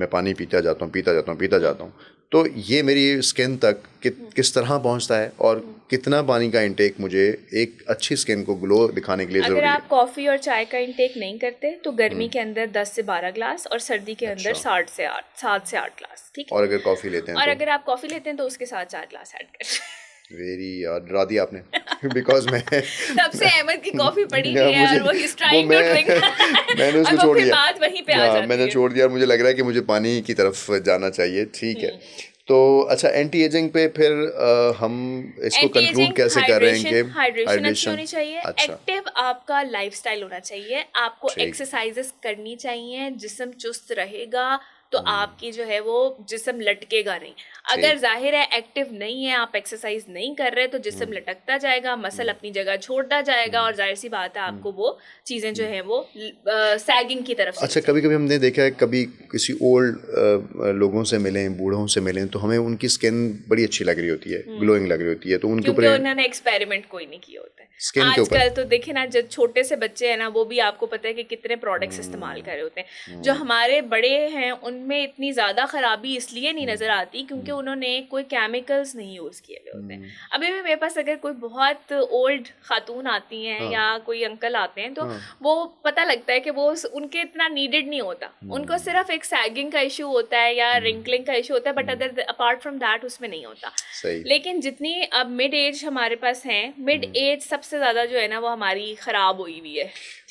मैं पानी पीता जाता हूँ, तो ये मेरी स्किन तक किस तरह पहुँचता है और कितना पानी का इंटेक मुझे एक अच्छी स्किन को ग्लो दिखाने के लिए अगर ज़रूरी है? आप कॉफ़ी और चाय का इंटेक नहीं करते तो गर्मी के अंदर 10 से 12 ग्लास और सर्दी के अंदर अच्छा। 7 से 8 ग्लास, ठीक है। और अगर कॉफ़ी लेते हैं और तो? अगर आप कॉफ़ी लेते हैं तो उसके साथ 4 ग्लास ऐड कर वेरी यार, डरा दिया आपने बिकॉज मैं तब से अहमद की कॉफ़ी पड़ी हुई या है मुझे और वो ही वो ट्राइंग टू मैं ड्रिंक मैंने उसको और वो छोड़ फिर दिया। बात वहीं पे आ हाँ, जाती मैंने है। छोड़ दिया और मुझे लग रहा है कि मुझे पानी की तरफ जाना चाहिए। ठीक है, तो अच्छा, एंटी एजिंग पे फिर हम इसको एंटी कंक्लूड एजिंग कैसे कर रहे हैं कि हाइड्रेशन अच्छी हाइड्रेशन? होनी चाहिए, अच्छा, एक्टिव आपका लाइफस्टाइल होना चाहिए, आपको ठीक। एक्सरसाइजेस करनी चाहिए, जिस्म चुस्त रहेगा तो आपकी जो है वो जिस्म लटकेगा नहीं। अगर ठीक। जाहिर है एक्टिव नहीं है, आप एक्सरसाइज नहीं कर रहे तो जिस्म लटकता जाएगा, मसल अपनी जगह छोड़ता जाएगा और जाहिर सी बात है आपको वो चीज़ें जो हैं वो सैगिंग की तरफ चली अच्छा, कभी जाएंगी। कभी हमने देखा है, कभी किसी ओल्ड लोगों से मिलें, बूढ़ों से मिलें, तो हमें उनकी स्किन बड़ी अच्छी लग रही होती है, ग्लोइंग लग रही होती है, तो उनके क्योंकि ऊपर उन्होंने एक्सपेरिमेंट कोई नहीं किए होते हैं। स्किन के ऊपर। आजकल तो देखे ना, जो छोटे से बच्चे हैं ना, वो भी आपको पता है कि कितने प्रोडक्ट्स इस्तेमाल कर रहे होते हैं। जो हमारे बड़े हैं उनमें इतनी ज़्यादा खराबी इसलिए नहीं नज़र आती क्योंकि उन्होंने कोई केमिकल्स नहीं यूज़ किए हुए होते हैं। अभी भी मेरे पास अगर कोई बहुत ओल्ड खातून आती हैं हाँ, या कोई अंकल आते हैं तो हाँ। वो पता लगता है कि वो उनके इतना नीडेड नहीं होता, उनको सिर्फ एक सैगिंग का इशू होता है या रिंकलिंग का इशू होता है, but other apart from that उसमें नहीं होता। सही। लेकिन जितनी अब मिड एज हमारे पास हैं, मिड एज सबसे ज़्यादा जो है ना वो हमारी ख़राब हुई हुई है।